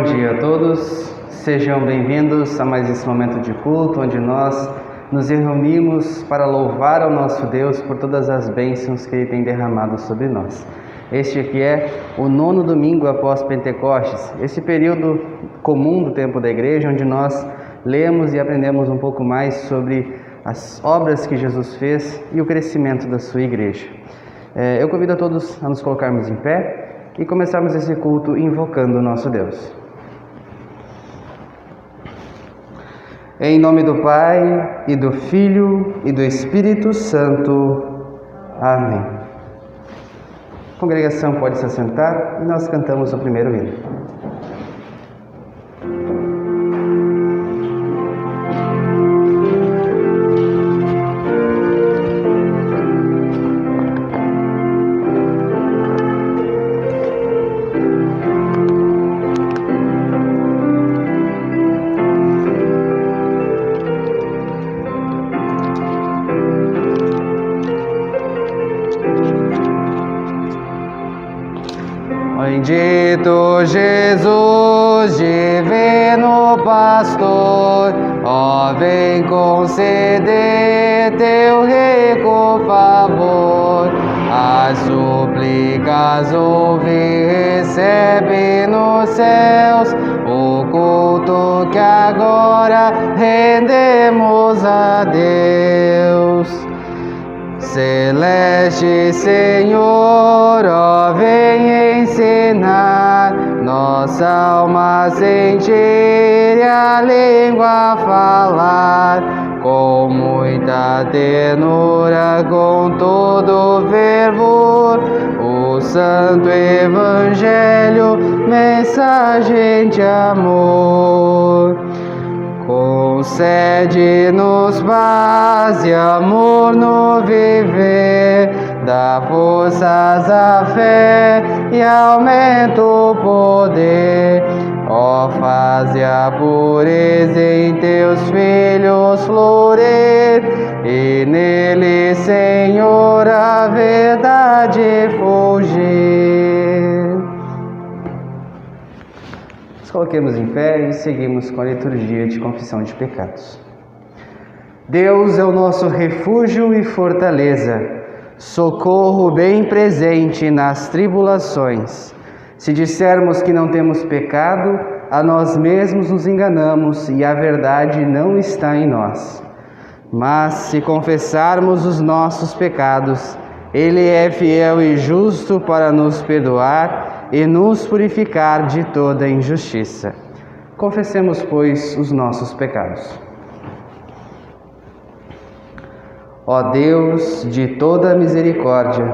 dia a todos, sejam bem-vindos a mais esse momento de culto, onde nós nos reunimos para louvar ao nosso Deus por todas as bênçãos que Ele tem derramado sobre nós. Este aqui é o 9º domingo após Pentecostes, esse período comum do tempo da igreja, onde nós lemos e aprendemos um pouco mais sobre as obras que Jesus fez e o crescimento da sua igreja. Eu convido a todos a nos colocarmos em pé e começarmos esse culto invocando o nosso Deus. Em nome do Pai, e do Filho, e do Espírito Santo. Amém. A congregação pode se assentar e nós cantamos o primeiro hino. Bendito Jesus, divino pastor, ó, vem conceder teu rico favor. As súplicas ouve e recebe nos céus o culto que agora rendemos a Deus. Celeste Senhor, ó, vem ensinar nossa alma a sentir e a língua a falar, com muita ternura, com todo fervor, o Santo Evangelho, mensagem de amor. Concede-nos paz e amor no viver, dá forças à fé e aumenta o poder. Ó, faze a pureza em teus filhos florir, e nele, Senhor, a verdade fulgir. Coloquemos em pé e seguimos com a liturgia de confissão de pecados. Deus é o nosso refúgio e fortaleza, socorro bem presente nas tribulações. Se dissermos que não temos pecado, a nós mesmos nos enganamos e a verdade não está em nós. Mas se confessarmos os nossos pecados, Ele é fiel e justo para nos perdoar e nos purificar de toda injustiça. Confessemos, pois, os nossos pecados. Ó Deus de toda misericórdia,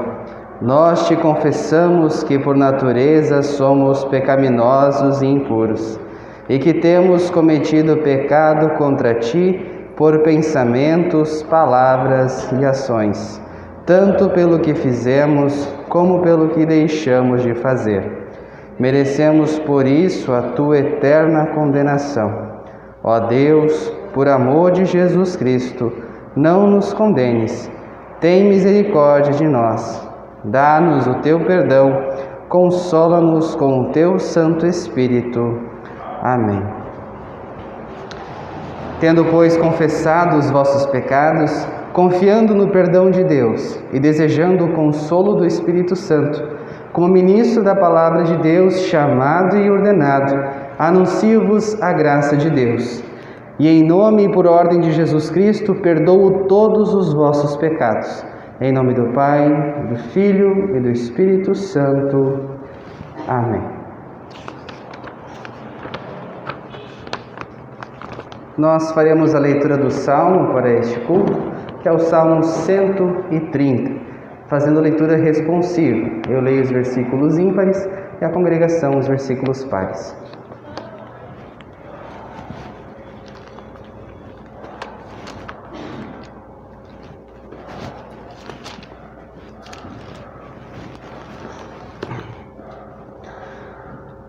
nós te confessamos que por natureza somos pecaminosos e impuros, e que temos cometido pecado contra ti por pensamentos, palavras e ações, tanto pelo que fizemos como pelo que deixamos de fazer. Merecemos por isso a tua eterna condenação. Ó Deus, por amor de Jesus Cristo, não nos condenes. Tem misericórdia de nós. Dá-nos o teu perdão. Consola-nos com o teu Santo Espírito. Amém. Tendo, pois, confessado os vossos pecados, confiando no perdão de Deus e desejando o consolo do Espírito Santo, como ministro da palavra de Deus, chamado e ordenado, anuncio-vos a graça de Deus. E em nome e por ordem de Jesus Cristo, perdoo todos os vossos pecados. Em nome do Pai, do Filho e do Espírito Santo. Amém. Nós faremos a leitura do Salmo para este culto, que é o Salmo 130, fazendo a leitura responsiva. Eu leio os versículos ímpares e a congregação os versículos pares.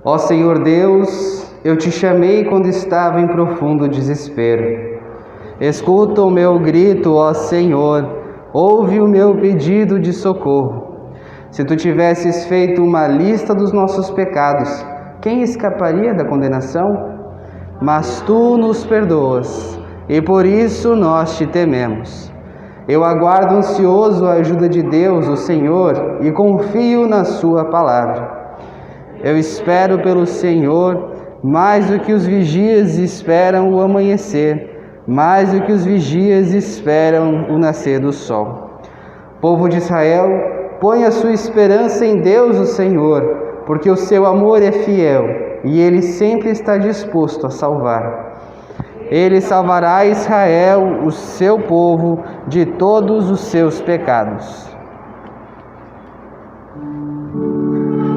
Ó Senhor Deus, eu te chamei quando estava em profundo desespero. Escuta o meu grito, ó Senhor, ouve o meu pedido de socorro. Se tu tivesses feito uma lista dos nossos pecados, quem escaparia da condenação? Mas tu nos perdoas, e por isso nós te tememos. Eu aguardo ansioso a ajuda de Deus, o Senhor, e confio na sua palavra. Eu espero pelo Senhor mais do que os vigias esperam o amanhecer, mais do que os vigias esperam o nascer do sol. Povo de Israel, põe a sua esperança em Deus, o Senhor, porque o seu amor é fiel e Ele sempre está disposto a salvar. Ele salvará Israel, o seu povo, de todos os seus pecados.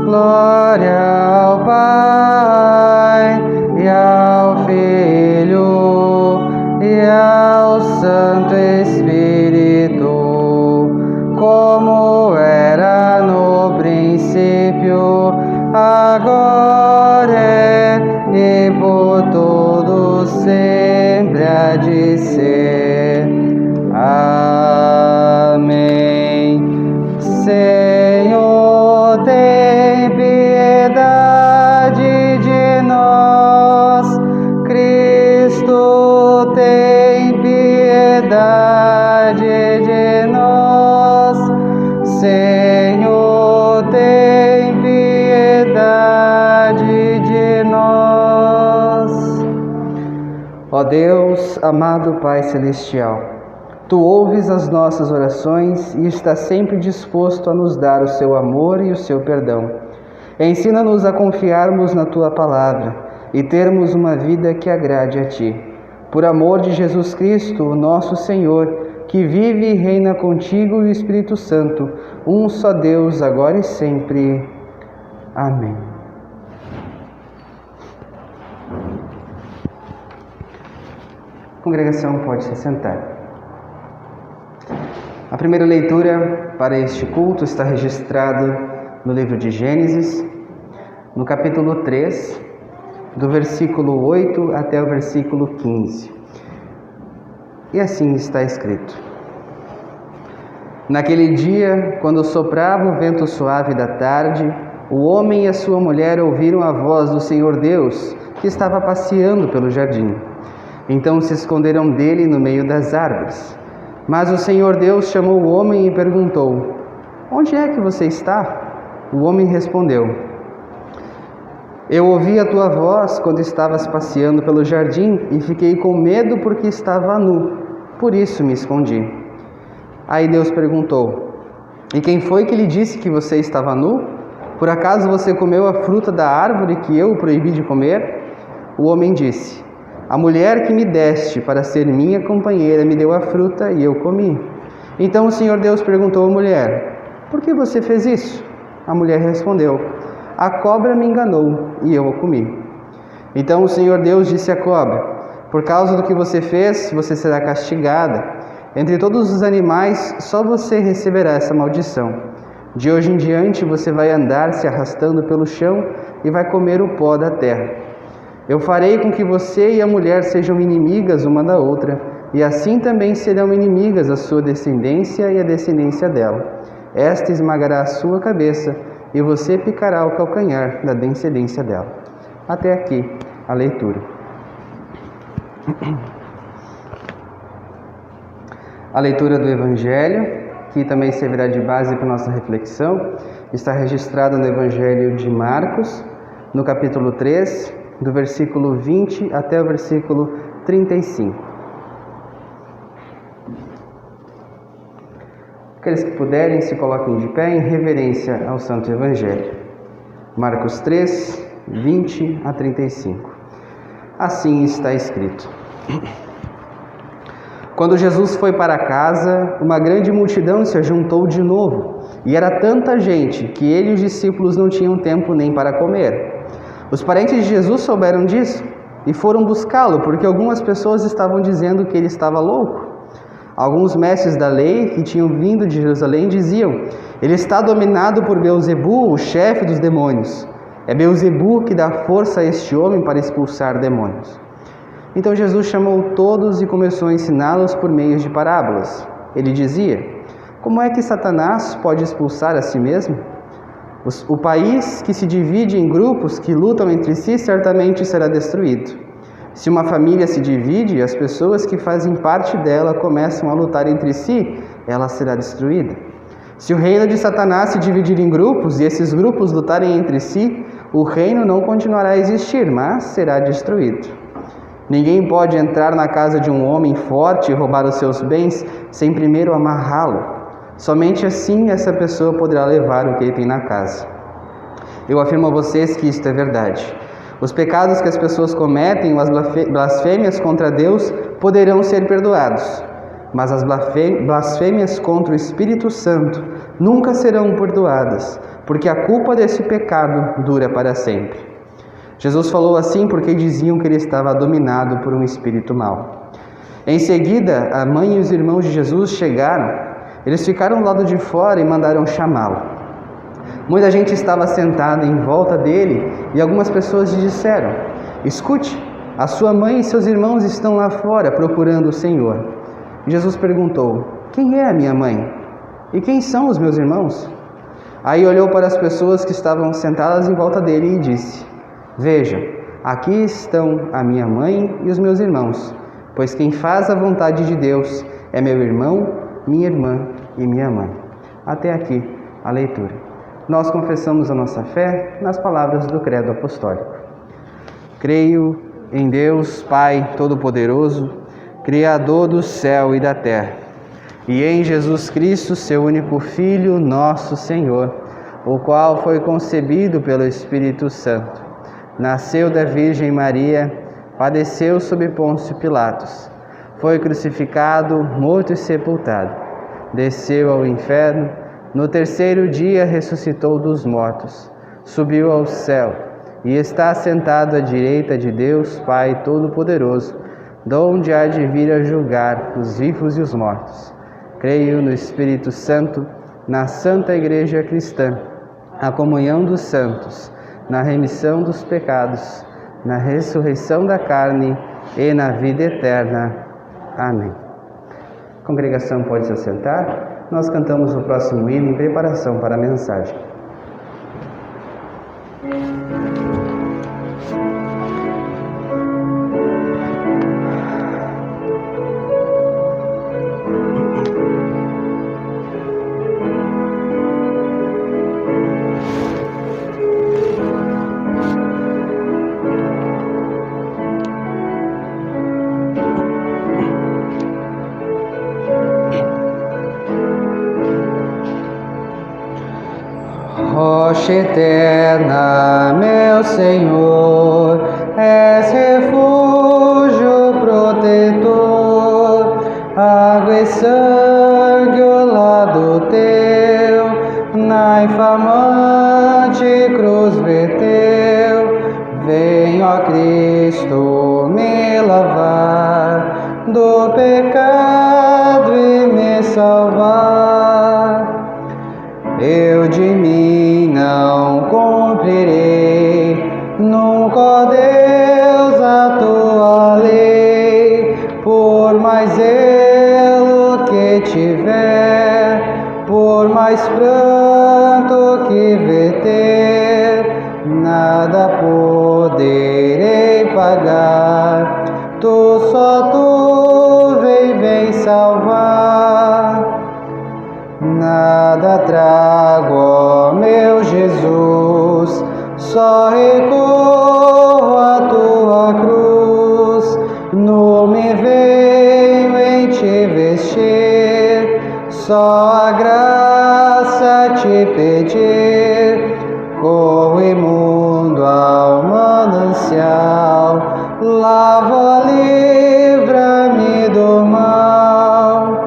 Glória ao Pai, e ao Filho, e ao Santo Espírito, como era no princípio, agora é e por todos sempre há de ser. Amém. Senhor, tem piedade de nós. Cristo, tem piedade de nós. Senhor, tem piedade de nós. Ó Deus, amado Pai Celestial, Tu ouves as nossas orações e estás sempre disposto a nos dar o Seu amor e o Seu perdão. Ensina-nos a confiarmos na Tua palavra e termos uma vida que agrade a Ti. Por amor de Jesus Cristo, o nosso Senhor, que vive e reina contigo e o Espírito Santo, um só Deus, agora e sempre. Amém. A congregação pode se sentar. A primeira leitura para este culto está registrado no livro de Gênesis, no capítulo 3, do versículo 8 até o versículo 15. E assim está escrito: Naquele dia, quando soprava o vento suave da tarde, o homem e a sua mulher ouviram a voz do Senhor Deus, que estava passeando pelo jardim. Então se esconderam dele no meio das árvores. Mas o Senhor Deus chamou o homem e perguntou: Onde é que você está? O homem respondeu: Eu ouvi a tua voz quando estavas passeando pelo jardim e fiquei com medo porque estava nu, por isso me escondi. Aí Deus perguntou: E quem foi que lhe disse que você estava nu? Por acaso você comeu a fruta da árvore que eu proibi de comer? O homem disse: A mulher que me deste para ser minha companheira me deu a fruta e eu comi. Então o Senhor Deus perguntou à mulher: Por que você fez isso? A mulher respondeu: A cobra me enganou e eu a comi. Então o Senhor Deus disse à cobra: Por causa do que você fez, você será castigada. Entre todos os animais, só você receberá essa maldição. De hoje em diante você vai andar se arrastando pelo chão e vai comer o pó da terra. Eu farei com que você e a mulher sejam inimigas uma da outra, e assim também serão inimigas a sua descendência e a descendência dela. Esta esmagará a sua cabeça, e você picará o calcanhar da descendência dela. Até aqui a leitura. A leitura do Evangelho, que também servirá de base para nossa reflexão, está registrada no Evangelho de Marcos, no capítulo 3, do versículo 20 até o versículo 35. Aqueles que puderem, se coloquem de pé em reverência ao Santo Evangelho. Marcos 3, 20 a 35. Assim está escrito: Quando Jesus foi para casa, uma grande multidão se ajuntou de novo, e era tanta gente que ele e os discípulos não tinham tempo nem para comer. Os parentes de Jesus souberam disso e foram buscá-lo, porque algumas pessoas estavam dizendo que ele estava louco. Alguns mestres da lei que tinham vindo de Jerusalém diziam: Ele está dominado por Beelzebu, o chefe dos demônios. É Beelzebu que dá força a este homem para expulsar demônios. Então Jesus chamou todos e começou a ensiná-los por meio de parábolas. Ele dizia: Como é que Satanás pode expulsar a si mesmo? O país que se divide em grupos que lutam entre si certamente será destruído. Se uma família se divide e as pessoas que fazem parte dela começam a lutar entre si, ela será destruída. Se o reino de Satanás se dividir em grupos e esses grupos lutarem entre si, o reino não continuará a existir, mas será destruído. Ninguém pode entrar na casa de um homem forte e roubar os seus bens sem primeiro amarrá-lo. Somente assim essa pessoa poderá levar o que ele tem na casa. Eu afirmo a vocês que isto é verdade. Os pecados que as pessoas cometem ou as blasfêmias contra Deus poderão ser perdoados, mas as blasfêmias contra o Espírito Santo nunca serão perdoadas, porque a culpa desse pecado dura para sempre. Jesus falou assim porque diziam que ele estava dominado por um espírito mau. Em seguida, a mãe e os irmãos de Jesus chegaram. Eles ficaram do lado de fora e mandaram chamá-lo. Muita gente estava sentada em volta dele e algumas pessoas lhe disseram: escute, a sua mãe e seus irmãos estão lá fora procurando o Senhor. Jesus perguntou: quem é a minha mãe? E quem são os meus irmãos? Aí olhou para as pessoas que estavam sentadas em volta dele e disse: vejam, aqui estão a minha mãe e os meus irmãos, pois quem faz a vontade de Deus é meu irmão, minha irmã e minha mãe. Até aqui a leitura. Nós confessamos a nossa fé nas palavras do Credo Apostólico. Creio em Deus, Pai Todo-Poderoso, Criador do céu e da terra, e em Jesus Cristo, seu único Filho, nosso Senhor, o qual foi concebido pelo Espírito Santo, nasceu da Virgem Maria, padeceu sob Pôncio Pilatos, foi crucificado, morto e sepultado, desceu ao inferno, no terceiro dia ressuscitou dos mortos, subiu ao céu e está sentado à direita de Deus Pai Todo-Poderoso, donde há de vir a julgar os vivos e os mortos. Creio no Espírito Santo, na Santa Igreja Cristã, na comunhão dos santos, na remissão dos pecados, na ressurreição da carne e na vida eterna. Amém. A congregação pode se assentar. Nós cantamos o próximo hino em preparação para a mensagem. Rocha eterna, meu Senhor, és refúgio protetor, água e sangue o lado teu, na infamante cruz verteu. Vem, ó Cristo, me lavar do pecado e me salvar. Eu de mim não cumprirei, nunca, ó Deus, a tua lei, por mais zelo que tiver, por mais pranto que verter, nada poderei pagar, só tu vem salvar. Nada trago, ó meu Jesus, só recorro à tua cruz, não me venho em te vestir, só a graça te pedir, corro imundo ao manancial, lava, livra-me do mal.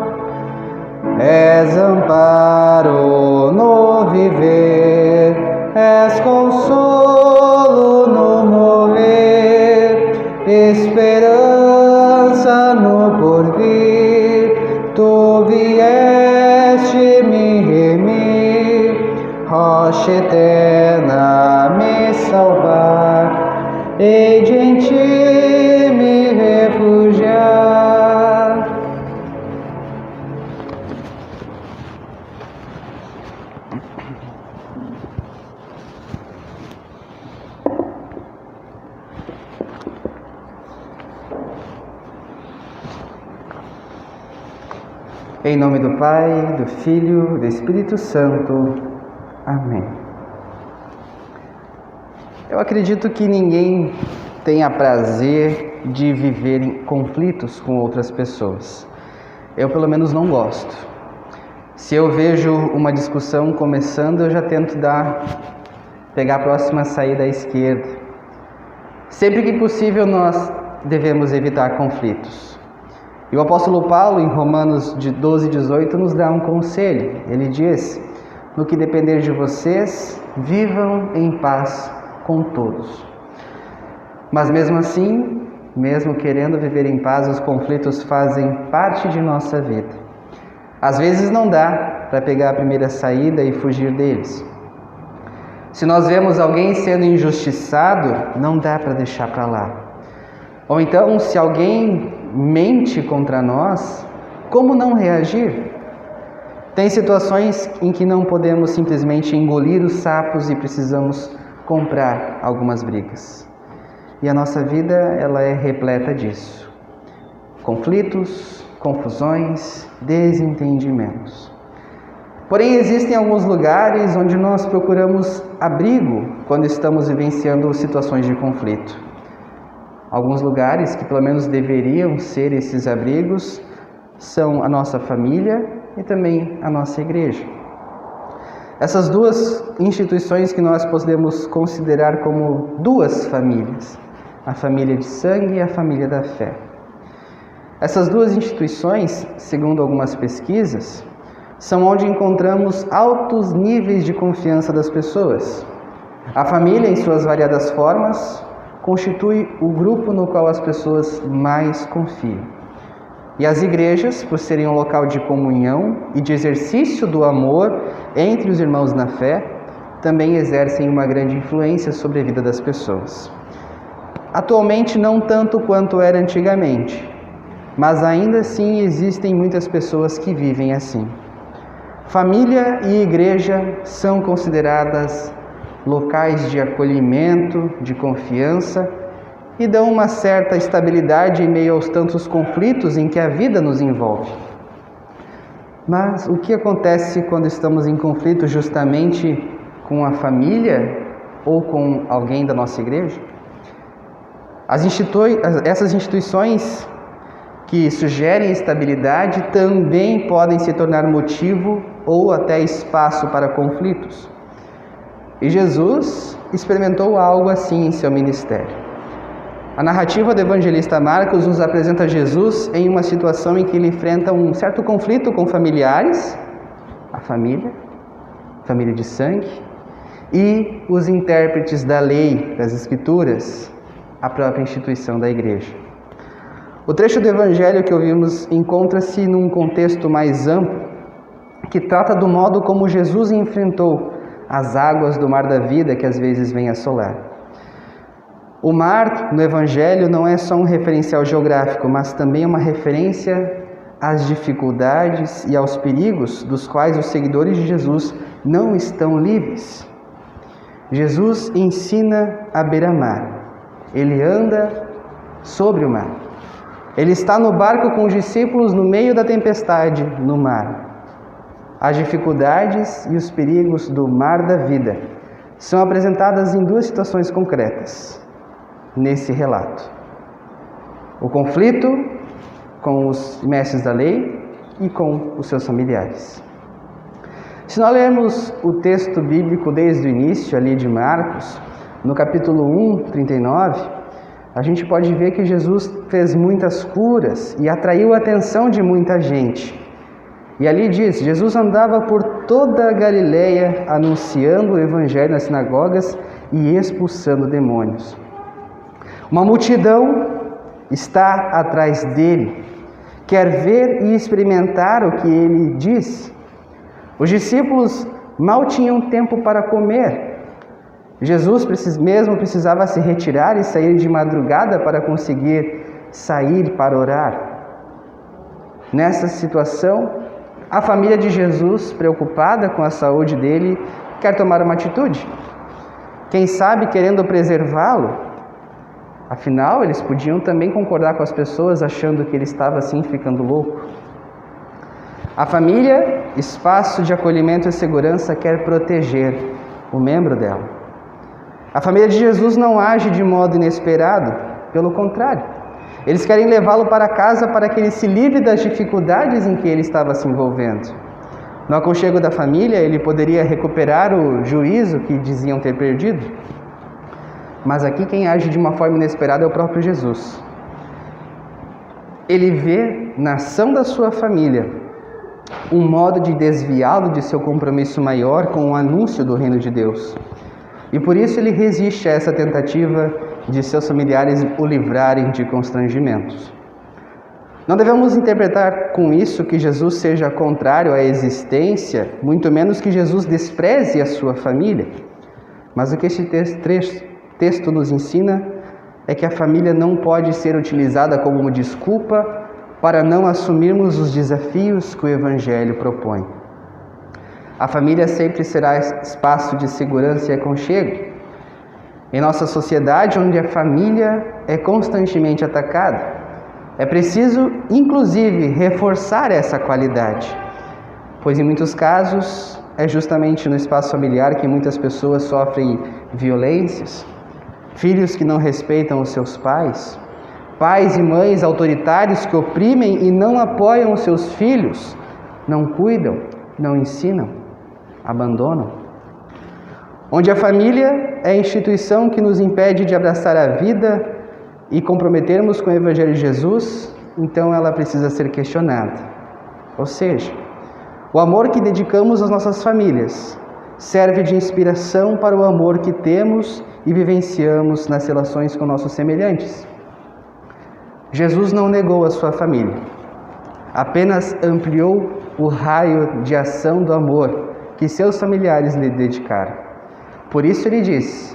És amparo no viver, és consolo no morrer, esperança no porvir, tu vieste me remir, rocha eterna me salvar, hei de em ti me refugiar. Em nome do Pai, do Filho e do Espírito Santo. Amém. Eu acredito que ninguém tenha prazer de viver em conflitos com outras pessoas. Eu, pelo menos, não gosto. Se eu vejo uma discussão começando, eu já tento pegar a próxima saída à esquerda. Sempre que possível, nós devemos evitar conflitos. E o apóstolo Paulo, em Romanos 12:18, nos dá um conselho. Ele diz: no que depender de vocês, vivam em paz com todos. Mas mesmo assim, mesmo querendo viver em paz, os conflitos fazem parte de nossa vida. Às vezes não dá para pegar a primeira saída e fugir deles. Se nós vemos alguém sendo injustiçado, não dá para deixar para lá. Ou então, se alguém mente contra nós, como não reagir? Tem situações em que não podemos simplesmente engolir os sapos e precisamos comprar algumas brigas. E a nossa vida, ela é repleta disso. Conflitos, confusões, desentendimentos. Porém, existem alguns lugares onde nós procuramos abrigo quando estamos vivenciando situações de conflito. Alguns lugares que pelo menos deveriam ser esses abrigos são a nossa família e também a nossa igreja. Essas duas instituições que nós podemos considerar como duas famílias, a família de sangue e a família da fé. Essas duas instituições, segundo algumas pesquisas, são onde encontramos altos níveis de confiança das pessoas. A família, em suas variadas formas, constitui o grupo no qual as pessoas mais confiam. E as igrejas, por serem um local de comunhão e de exercício do amor entre os irmãos na fé, também exercem uma grande influência sobre a vida das pessoas. Atualmente, não tanto quanto era antigamente, mas ainda assim existem muitas pessoas que vivem assim. Família e igreja são consideradas locais de acolhimento, de confiança e dão uma certa estabilidade em meio aos tantos conflitos em que a vida nos envolve. Mas o que acontece quando estamos em conflito justamente com a família ou com alguém da nossa igreja? Essas instituições que sugerem estabilidade também podem se tornar motivo ou até espaço para conflitos. E Jesus experimentou algo assim em seu ministério. A narrativa do evangelista Marcos nos apresenta Jesus em uma situação em que ele enfrenta um certo conflito com familiares, a família de sangue, e os intérpretes da lei, das escrituras, a própria instituição da igreja. O trecho do evangelho que ouvimos encontra-se num contexto mais amplo, que trata do modo como Jesus enfrentou as águas do mar da vida que às vezes vem assolar. O mar, no evangelho, não é só um referencial geográfico, mas também uma referência às dificuldades e aos perigos dos quais os seguidores de Jesus não estão livres. Jesus ensina à beira-mar. Ele anda sobre o mar. Ele está no barco com os discípulos no meio da tempestade no mar. As dificuldades e os perigos do mar da vida são apresentadas em duas situações concretas nesse relato. O conflito com os mestres da lei e com os seus familiares. Se nós lermos o texto bíblico desde o início ali de Marcos, no capítulo 1, 39, a gente pode ver que Jesus fez muitas curas e atraiu a atenção de muita gente. E ali diz, Jesus andava por toda a Galileia, anunciando o evangelho nas sinagogas e expulsando demônios. Uma multidão está atrás dele, quer ver e experimentar o que ele diz. Os discípulos mal tinham tempo para comer. Jesus mesmo precisava se retirar e sair de madrugada para conseguir sair para orar. Nessa situação, a família de Jesus, preocupada com a saúde dele, quer tomar uma atitude. Quem sabe querendo preservá-lo. Afinal, eles podiam também concordar com as pessoas achando que ele estava assim ficando louco. A família, espaço de acolhimento e segurança, quer proteger o membro dela. A família de Jesus não age de modo inesperado, pelo contrário. Eles querem levá-lo para casa para que ele se livre das dificuldades em que ele estava se envolvendo. No aconchego da família, ele poderia recuperar o juízo que diziam ter perdido. Mas aqui quem age de uma forma inesperada é o próprio Jesus. Ele vê na ação da sua família um modo de desviá-lo de seu compromisso maior com o anúncio do reino de Deus. E por isso ele resiste a essa tentativa de seus familiares o livrarem de constrangimentos. Não devemos interpretar com isso que Jesus seja contrário à existência, muito menos que Jesus despreze a sua família. Mas o que este texto nos ensina é que a família não pode ser utilizada como uma desculpa para não assumirmos os desafios que o Evangelho propõe. A família sempre será espaço de segurança e aconchego. Em nossa sociedade, onde a família é constantemente atacada, é preciso, inclusive, reforçar essa qualidade, pois em muitos casos é justamente no espaço familiar que muitas pessoas sofrem violências, filhos que não respeitam os seus pais, pais e mães autoritários que oprimem e não apoiam os seus filhos, não cuidam, não ensinam, abandonam. Onde a família é a instituição que nos impede de abraçar a vida e comprometermos com o Evangelho de Jesus, então ela precisa ser questionada. Ou seja, o amor que dedicamos às nossas famílias serve de inspiração para o amor que temos e vivenciamos nas relações com nossos semelhantes. Jesus não negou a sua família, apenas ampliou o raio de ação do amor que seus familiares lhe dedicaram. Por isso ele diz: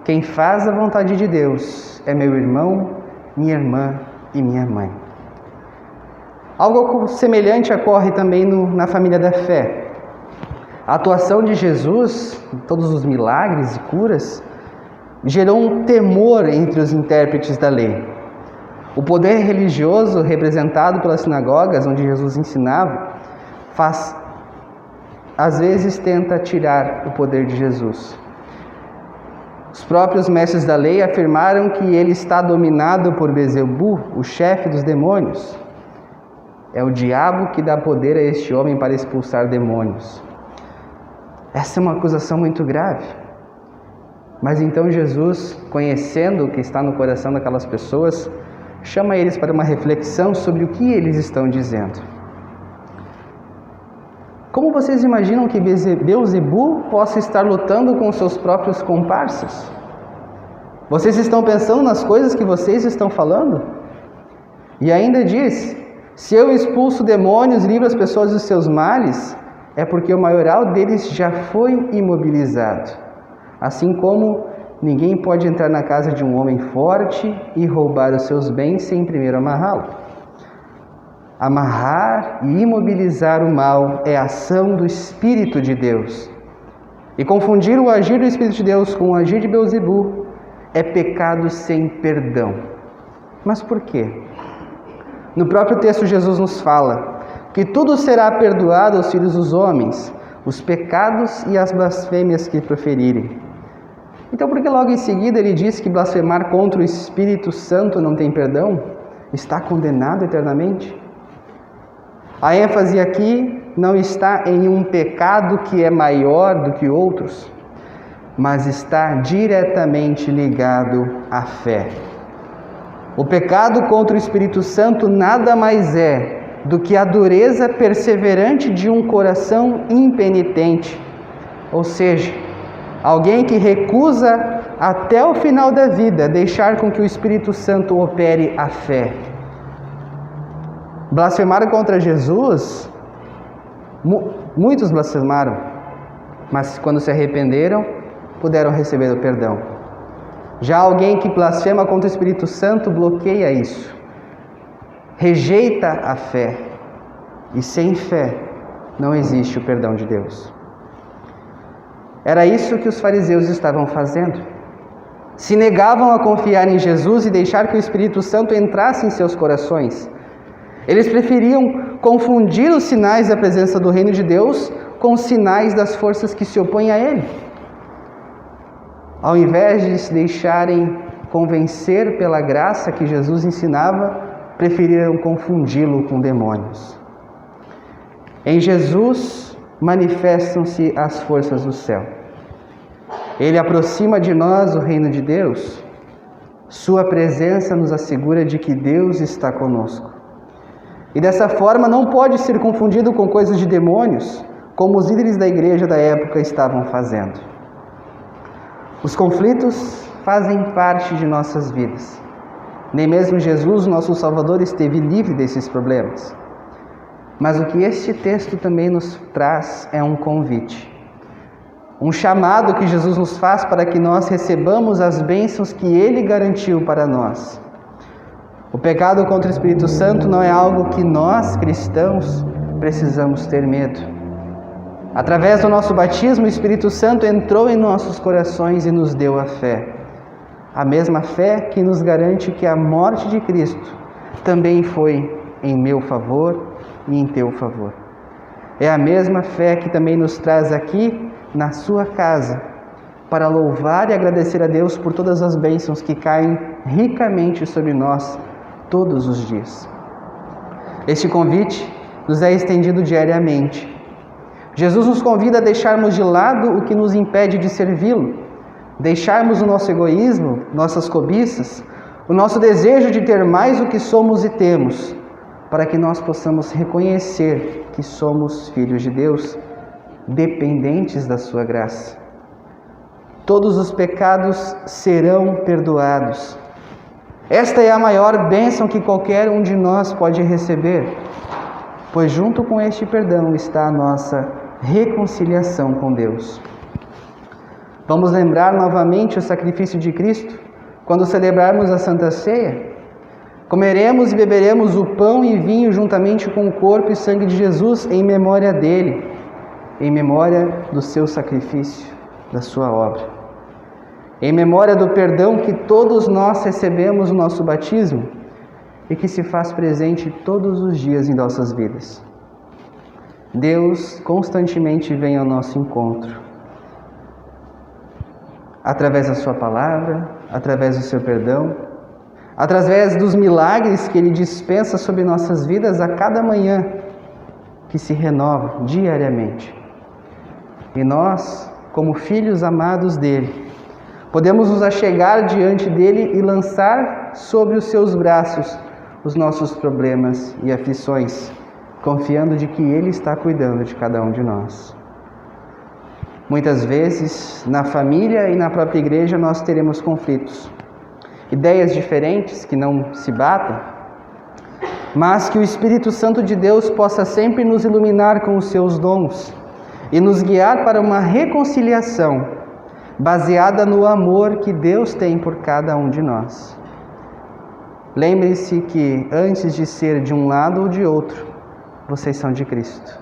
quem faz a vontade de Deus é meu irmão, minha irmã e minha mãe. Algo semelhante ocorre também na família da fé. A atuação de Jesus, todos os milagres e curas, gerou um temor entre os intérpretes da lei. O poder religioso representado pelas sinagogas, onde Jesus ensinava, às vezes tenta tirar o poder de Jesus. Os próprios mestres da lei afirmaram que ele está dominado por Beelzebu, o chefe dos demônios. É o diabo que dá poder a este homem para expulsar demônios. Essa é uma acusação muito grave. Mas então Jesus, conhecendo o que está no coração daquelas pessoas, chama eles para uma reflexão sobre o que eles estão dizendo. Como vocês imaginam que Beelzebu possa estar lutando com seus próprios comparsas? Vocês estão pensando nas coisas que vocês estão falando? E ainda diz: se eu expulso demônios e livro as pessoas dos seus males, é porque o maioral deles já foi imobilizado. Assim como ninguém pode entrar na casa de um homem forte e roubar os seus bens sem primeiro amarrá-lo. Amarrar e imobilizar o mal é a ação do Espírito de Deus. E confundir o agir do Espírito de Deus com o agir de Beelzebu é pecado sem perdão. Mas por quê? No próprio texto Jesus nos fala que tudo será perdoado aos filhos dos homens, os pecados e as blasfêmias que proferirem. Então, por que logo em seguida ele diz que blasfemar contra o Espírito Santo não tem perdão? Está condenado eternamente? A ênfase aqui não está em um pecado que é maior do que outros, mas está diretamente ligado à fé. O pecado contra o Espírito Santo nada mais é do que a dureza perseverante de um coração impenitente, ou seja, alguém que recusa até o final da vida deixar com que o Espírito Santo opere a fé. Blasfemaram contra Jesus, muitos blasfemaram, mas quando se arrependeram, puderam receber o perdão. Já alguém que blasfema contra o Espírito Santo bloqueia isso, rejeita a fé, e sem fé não existe o perdão de Deus. Era isso que os fariseus estavam fazendo. Se negavam a confiar em Jesus e deixar que o Espírito Santo entrasse em seus corações. Eles preferiam confundir os sinais da presença do reino de Deus com os sinais das forças que se opõem a ele. Ao invés de se deixarem convencer pela graça que Jesus ensinava, preferiram confundi-lo com demônios. Em Jesus manifestam-se as forças do céu. Ele aproxima de nós o reino de Deus. Sua presença nos assegura de que Deus está conosco. E dessa forma não pode ser confundido com coisas de demônios, como os líderes da igreja da época estavam fazendo. Os conflitos fazem parte de nossas vidas. Nem mesmo Jesus, nosso Salvador, esteve livre desses problemas. Mas o que este texto também nos traz é um convite. Um chamado que Jesus nos faz para que nós recebamos as bênçãos que Ele garantiu para nós. O pecado contra o Espírito Santo não é algo que nós, cristãos, precisamos ter medo. Através do nosso batismo, o Espírito Santo entrou em nossos corações e nos deu a fé. A mesma fé que nos garante que a morte de Cristo também foi em meu favor e em teu favor. É a mesma fé que também nos traz aqui na sua casa, para louvar e agradecer a Deus por todas as bênçãos que caem ricamente sobre nós todos os dias. Este convite nos é estendido diariamente. Jesus nos convida a deixarmos de lado o que nos impede de servi-lo, deixarmos o nosso egoísmo, nossas cobiças, o nosso desejo de ter mais do que somos e temos, para que nós possamos reconhecer que somos filhos de Deus, dependentes da sua graça. Todos os pecados serão perdoados. Esta é a maior bênção que qualquer um de nós pode receber, pois junto com este perdão está a nossa reconciliação com Deus. Vamos lembrar novamente o sacrifício de Cristo quando celebrarmos a Santa Ceia. Comeremos e beberemos o pão e vinho juntamente com o corpo e sangue de Jesus em memória dele, em memória do seu sacrifício, da sua obra. Em memória do perdão que todos nós recebemos no nosso batismo e que se faz presente todos os dias em nossas vidas. Deus constantemente vem ao nosso encontro, através da sua palavra, através do seu perdão, através dos milagres que Ele dispensa sobre nossas vidas a cada manhã, que se renova diariamente. E nós, como filhos amados dEle, podemos nos achegar diante dEle e lançar sobre os seus braços os nossos problemas e aflições, confiando de que Ele está cuidando de cada um de nós. Muitas vezes, na família e na própria igreja, nós teremos conflitos, ideias diferentes que não se batem, mas que o Espírito Santo de Deus possa sempre nos iluminar com os seus dons e nos guiar para uma reconciliação baseada no amor que Deus tem por cada um de nós. Lembre-se que antes de ser de um lado ou de outro, vocês são de Cristo.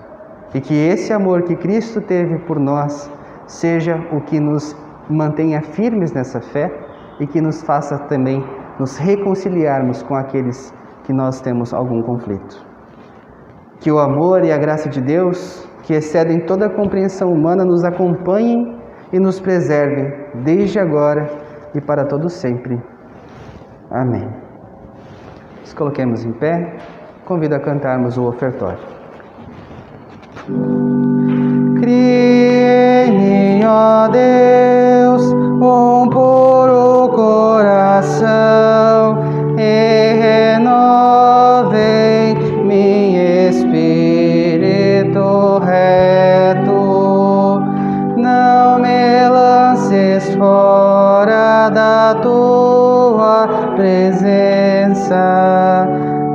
E que esse amor que Cristo teve por nós seja o que nos mantenha firmes nessa fé e que nos faça também nos reconciliarmos com aqueles que nós temos algum conflito. Que o amor e a graça de Deus, que excedem toda a compreensão humana, nos acompanhem e nos preservem desde agora e para todo sempre. Amém. Nos coloquemos em pé, convido a cantarmos o ofertório. Criei em mim, ó Deus, um puro coração e renova em mim espírito reto. Não me lances fora da tua presença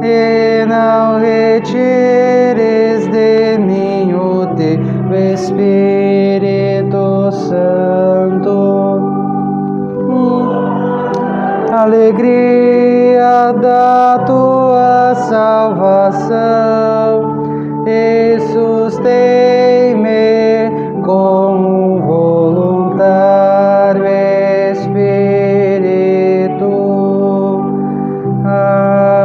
e não retires de mim o teu Espírito Santo. Alegria da tua salvação e sustém-me com um voluntário Espírito. Amém.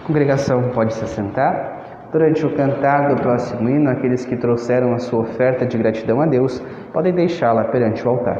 congregação pode se assentar. Durante o cantar do próximo hino, aqueles que trouxeram a sua oferta de gratidão a Deus podem deixá-la perante o altar.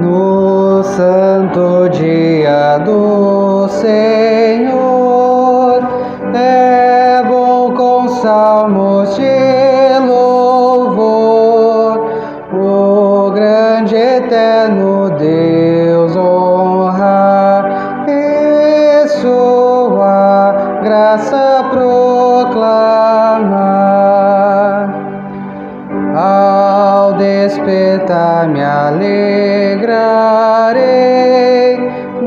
No santo dia do Senhor, é bom com salmos de louvor o grande eterno Deus honrar e sua graça proclamar. Ao despertar me alegrarei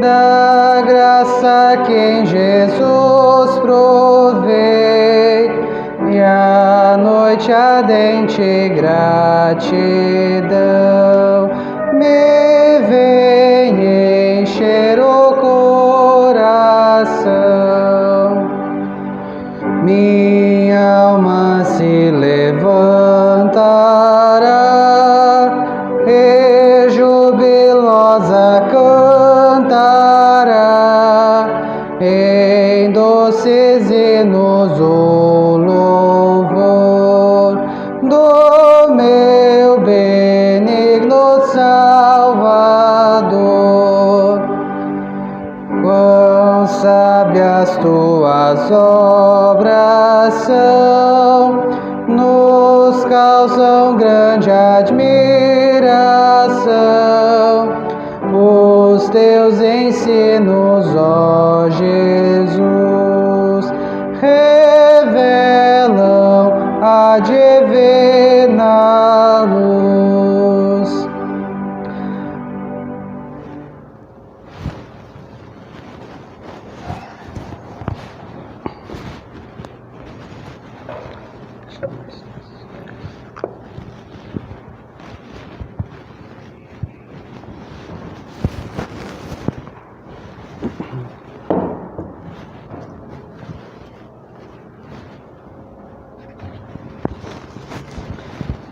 da graça que em Jesus provei, e à noite ardente gratidão me vem encher o coração. Minha alma se levantará e jubilosa cantará em doces hinos o louvor do meu benigno Salvador. Quão sábias tuas obras são, nos causam grande admiração os teus ensinos, ó Jesus, revelam a divina luz.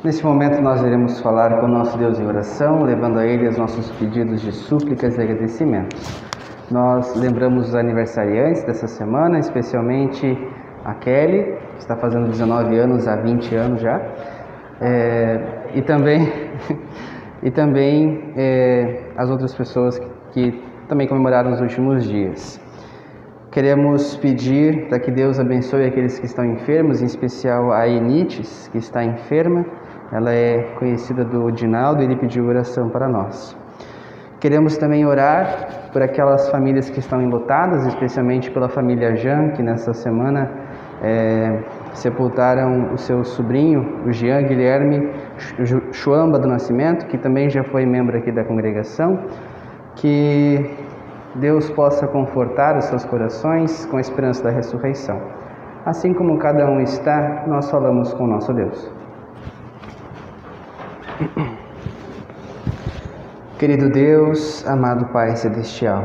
Nesse momento nós iremos falar com o nosso Deus em oração, levando a Ele os nossos pedidos de súplicas e agradecimentos. Nós lembramos os aniversariantes dessa semana, especialmente a Kelly, que está fazendo 19 anos há 20 anos já, e também as outras pessoas que também comemoraram os últimos dias. Queremos pedir para que Deus abençoe aqueles que estão enfermos, em especial a Enites, que está enferma. Ela é conhecida do Dinaldo e ele pediu oração para nós. Queremos também orar por aquelas famílias que estão enlutadas, especialmente pela família Jean, que nessa semana sepultaram o seu sobrinho, o Jean Guilherme Chuamba do Nascimento, que também já foi membro aqui da congregação. Que Deus possa confortar os seus corações com a esperança da ressurreição. Assim como cada um está, nós falamos com o nosso Deus. Querido Deus, amado Pai Celestial,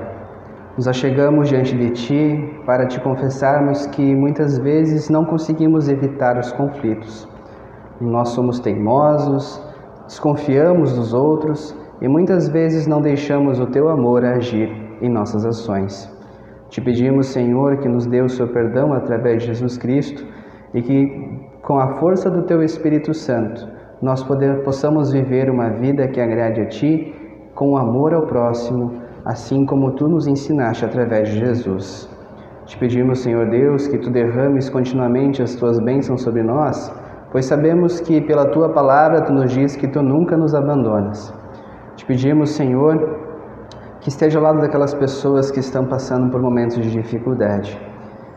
nos achegamos diante de Ti para Te confessarmos que muitas vezes não conseguimos evitar os conflitos. Nós somos teimosos, desconfiamos dos outros e muitas vezes não deixamos o Teu amor agir em nossas ações. Te pedimos, Senhor, que nos dê o Seu perdão através de Jesus Cristo e que, com a força do Teu Espírito Santo, nós possamos viver uma vida que agrade a Ti, com amor ao próximo, assim como Tu nos ensinaste através de Jesus. Te pedimos, Senhor Deus, que Tu derrames continuamente as Tuas bênçãos sobre nós, pois sabemos que pela Tua palavra Tu nos diz que Tu nunca nos abandonas. Te pedimos, Senhor, que esteja ao lado daquelas pessoas que estão passando por momentos de dificuldade,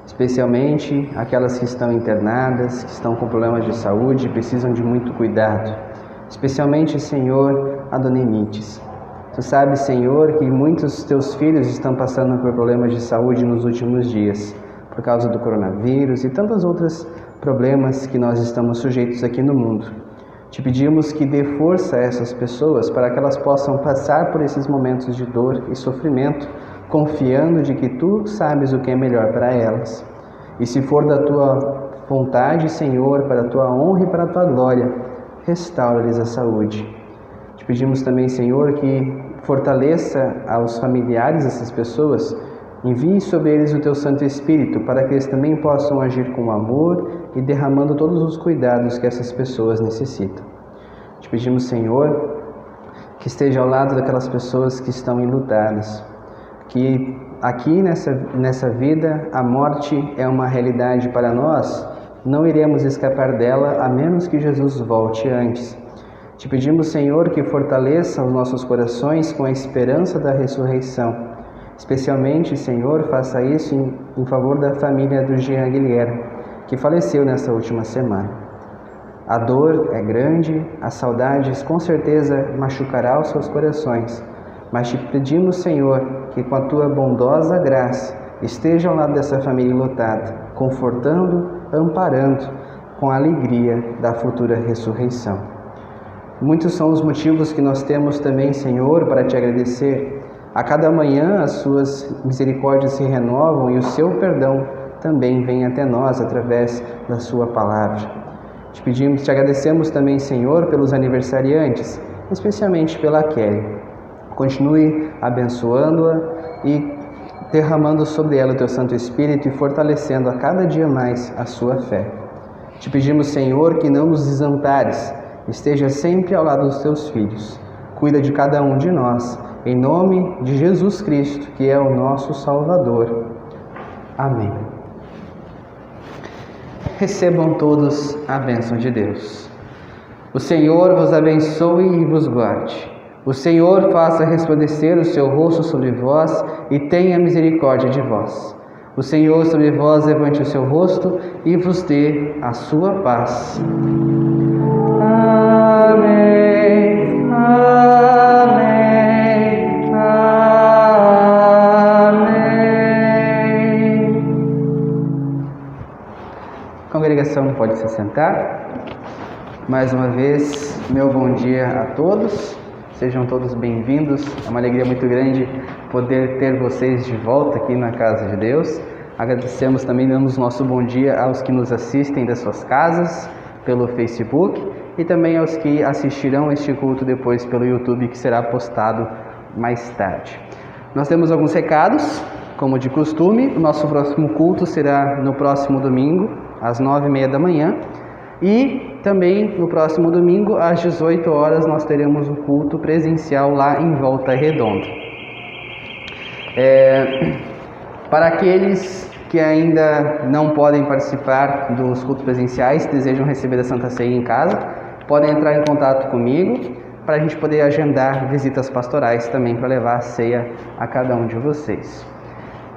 especialmente aquelas que estão internadas, que estão com problemas de saúde e precisam de muito cuidado, especialmente, Senhor, a Dona Enites. Tu sabes, Senhor, que muitos Teus filhos estão passando por problemas de saúde nos últimos dias, por causa do coronavírus e tantos outros problemas que nós estamos sujeitos aqui no mundo. Te pedimos que dê força a essas pessoas para que elas possam passar por esses momentos de dor e sofrimento, confiando de que Tu sabes o que é melhor para elas. E se for da Tua vontade, Senhor, para a Tua honra e para a Tua glória, restaura-lhes a saúde. Te pedimos também, Senhor, que fortaleça aos familiares dessas pessoas, envie sobre eles o Teu Santo Espírito, para que eles também possam agir com amor e derramando todos os cuidados que essas pessoas necessitam. Te pedimos, Senhor, que esteja ao lado daquelas pessoas que estão enlutadas, que aqui nessa vida a morte é uma realidade para nós, não iremos escapar dela a menos que Jesus volte antes. Te pedimos, Senhor, que fortaleça os nossos corações com a esperança da ressurreição. Especialmente, Senhor, faça isso em favor da família do Jean Guilherme, que faleceu nessa última semana. A dor é grande, as saudades com certeza machucará os seus corações, mas te pedimos, Senhor, que com a Tua bondosa graça esteja ao lado dessa família enlutada, confortando, amparando, com a alegria da futura ressurreição. Muitos são os motivos que nós temos também, Senhor, para Te agradecer. A cada manhã as Suas misericórdias se renovam e o Seu perdão também vem até nós através da Sua palavra. Te agradecemos também, Senhor, pelos aniversariantes, especialmente pela Kelly. Continue abençoando-a e derramando sobre ela o Teu Santo Espírito e fortalecendo a cada dia mais a sua fé. Te pedimos, Senhor, que não nos desampares, esteja sempre ao lado dos Teus filhos. Cuida de cada um de nós. Em nome de Jesus Cristo, que é o nosso Salvador. Amém. Recebam todos a bênção de Deus. O Senhor vos abençoe e vos guarde. O Senhor faça resplandecer o seu rosto sobre vós e tenha misericórdia de vós. O Senhor sobre vós levante o seu rosto e vos dê a sua paz. Amém. Amém. A congregação pode se sentar. Mais uma vez, meu bom dia a todos. Sejam todos bem-vindos. É uma alegria muito grande poder ter vocês de volta aqui na casa de Deus. Agradecemos também, damos nosso bom dia aos que nos assistem das suas casas, pelo Facebook, e também aos que assistirão este culto depois pelo YouTube, que será postado mais tarde. Nós temos alguns recados, como de costume. O nosso próximo culto será no próximo domingo, às 9h30 da manhã. E também no próximo domingo, às 18 horas, nós teremos um culto presencial lá em Volta Redonda. Para aqueles que ainda não podem participar dos cultos presenciais, desejam receber a Santa Ceia em casa, podem entrar em contato comigo para a gente poder agendar visitas pastorais também para levar a ceia a cada um de vocês.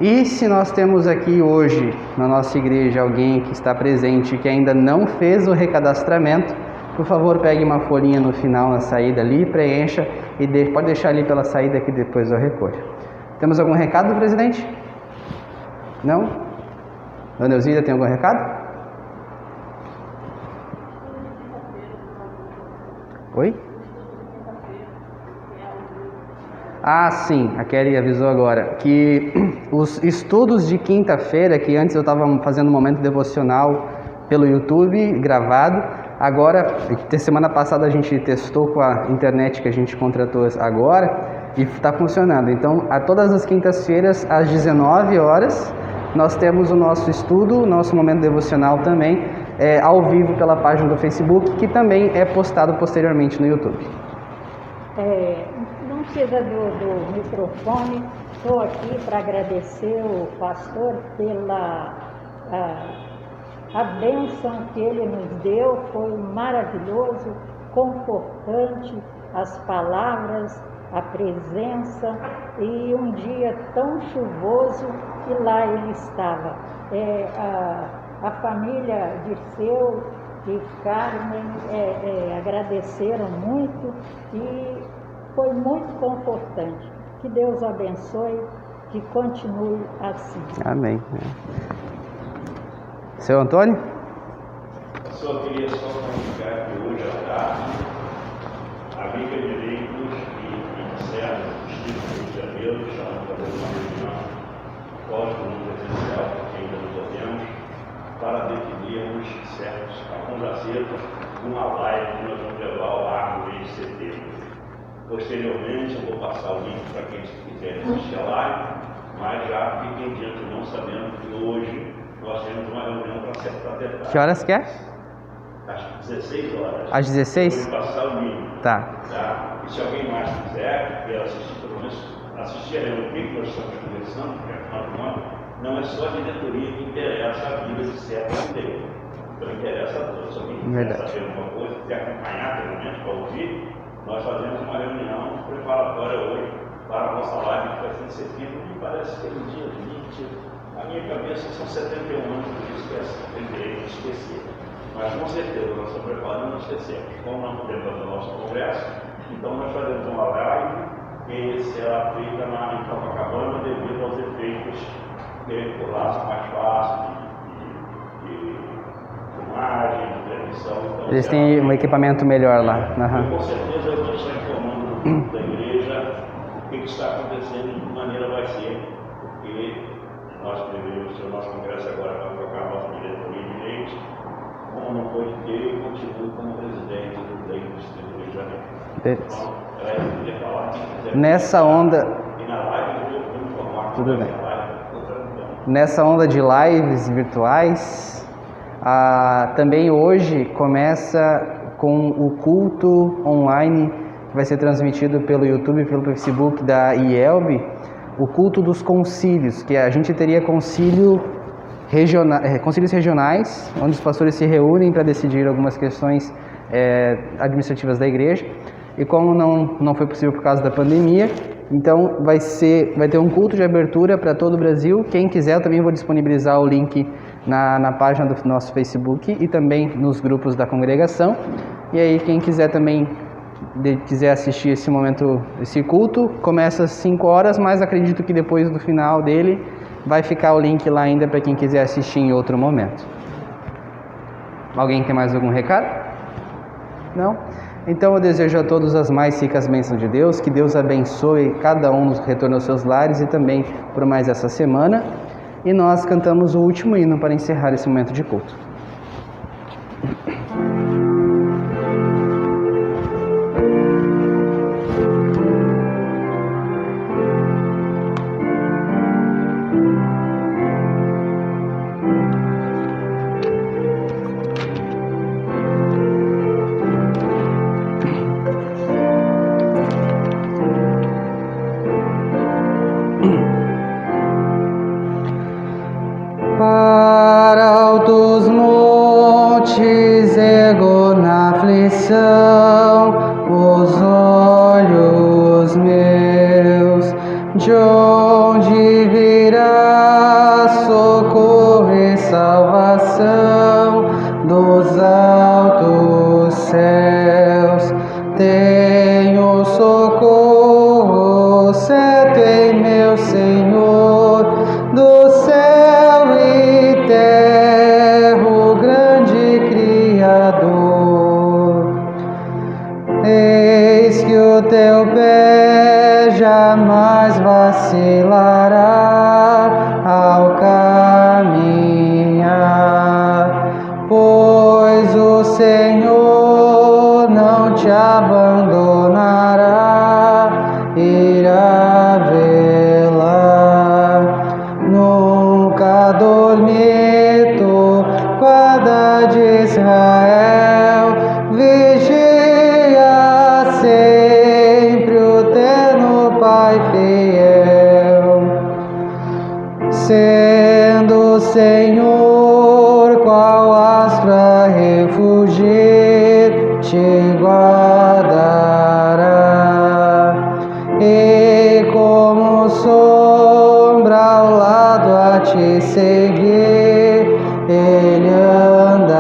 E se nós temos aqui hoje na nossa igreja alguém que está presente que ainda não fez o recadastramento, por favor pegue uma folhinha no final na saída ali, preencha e pode deixar ali pela saída que depois eu recolho. Temos algum recado, presidente? Não? Dona Elzira, tem algum recado? Oi? Ah, sim, a Kelly avisou agora que os estudos de quinta-feira, que antes eu estava fazendo um momento devocional pelo YouTube, gravado, agora, semana passada a gente testou com a internet que a gente contratou agora e está funcionando. Então, a todas as quintas-feiras, às 19 horas, nós temos o nosso estudo, o nosso momento devocional também, ao vivo pela página do Facebook, que também é postado posteriormente no YouTube. Não precisa do microfone, estou aqui para agradecer o pastor pela a bênção que ele nos deu, foi maravilhoso, confortante, as palavras, a presença, e um dia tão chuvoso que lá ele estava. A família Dirceu e Carmen agradeceram muito e foi muito confortante. Que Deus abençoe, que continue assim. Amém. Seu Antônio? Eu só queria comunicar que hoje à tarde a Liga de Leigos e Serra do Distrito do Rio de Janeiro estão fazendo uma reunião pós-presencial, porque ainda não podemos, para definirmos certos acertos de uma live que nós vamos levar ao ar no mês de setembro. Posteriormente, eu vou passar o link para quem quiser assistir a live, mas já fiquem de antemão sabendo que hoje nós temos uma reunião para acertar detalhes. Que horas que é? Às 16 horas. Às 16? Eu vou passar o link. Tá. E se alguém mais quiser, quer assistir, pelo menos assistir a reunião que nós estamos conversando, porque afinal de contas, não é só a diretoria que interessa a vida de certo tempo. Então interessa a todos. Se alguém quiser saber alguma coisa, quiser acompanhar, pelo menos, para ouvir, nós fazemos uma reunião preparatória hoje para a nossa live que vai ser feita, me parece que é no dia 20. Na minha cabeça são 71 anos, por isso que tem direito de esquecer. Mas com certeza nós estamos preparando e não esquecemos. Como não podemos fazer o nosso congresso, então nós fazemos uma live que será feita em Copacabana devido aos efeitos que por lá são mais fáceis de filmagem, de transmissão. Então, eles têm um equipamento melhor lá. Com certeza eu vou estar informando o grupo da igreja o que está acontecendo e de que maneira vai ser, porque nós devemos ter o nosso congresso agora para trocar a nossa diretoria de leite, como não foi de ter, eu continuo como presidente do leite do Distrito do Rio de Janeiro. Então, eu queria falar que nessa onda. E na live eu vou informar que tudo bem. A live nessa onda de lives virtuais, também hoje começa com o culto online que vai ser transmitido pelo YouTube e pelo Facebook da IELB, o culto dos concílios, que a gente teria concílios regionais, onde os pastores se reúnem para decidir algumas questões administrativas da igreja. E como não foi possível por causa da pandemia, então vai ter um culto de abertura para todo o Brasil. Quem quiser, eu também vou disponibilizar o link na página do nosso Facebook e também nos grupos da congregação. E aí quem quiser também quiser assistir esse momento, esse culto, começa às 5 horas, mas acredito que depois do final dele vai ficar o link lá ainda para quem quiser assistir em outro momento. Alguém tem mais algum recado? Não? Então eu desejo a todos as mais ricas bênçãos de Deus, que Deus abençoe cada um nos retorno aos seus lares e também por mais essa semana. E nós cantamos o último hino para encerrar esse momento de culto. Para altos montes ergo na aflição os olhos meus, de onde virá socorro e salvação dos altos céus. Tenho socorro certo em meu Senhor, do céu e terra, o grande Criador. Eis que o teu pé jamais vacilará ao caminhar, pois o Senhor não te abandonará, irá velar. Nunca dormito, guarda de Israel, vigia sempre o terno Pai fiel. Sendo o Senhor qual astro a refugir, te guardará, e como sombra ao lado a te seguir, ele andará.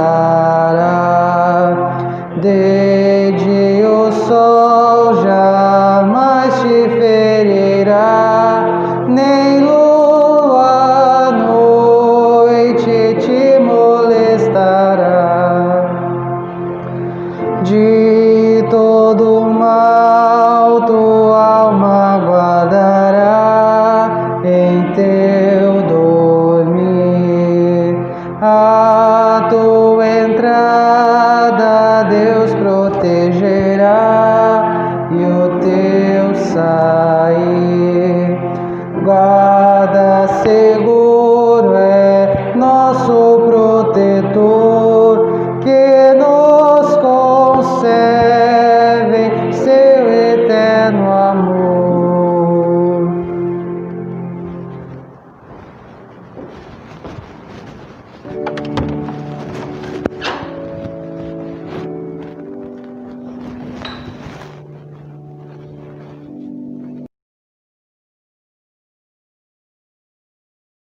De dia o sol jamais te ferirá, nem lua à noite te molestará. paz.